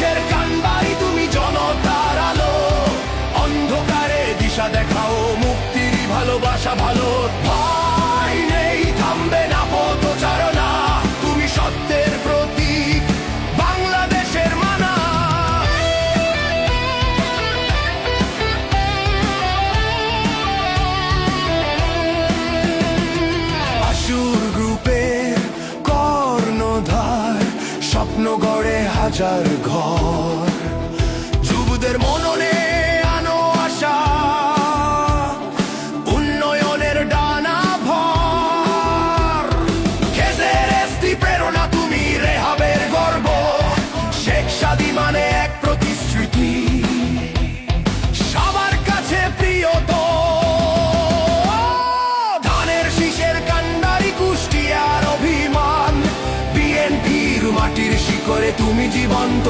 শীষের কান্ডারি তুমি জনতার আলো, অন্ধকারে দিশা দেখাও, মুক্তির ভালোবাসা ভালো। ভয় নেই, থামবে না পথচারণা, তুমি সত্যের প্রতীক, বাংলাদেশের মানা। আসুর গ্রুপের কর্ণধার, স্বপ্ন গড়ে হাজার ঘর, যুবদের মননে আনো আশা, উন্নয়নের ডানা ভর। খেজের এসটি প্রেরণা তুমি, রেহাবের গর্ব, শেখ সাদী মানে এক প্রতিশ্রুতি, সবার কাছে প্রিয় তো। ধানের শীষের কান্ডারি, কুষ্টিয়ার অভিমান, বিএনপির মাটির শিকড়ে তুমি জীবন্ত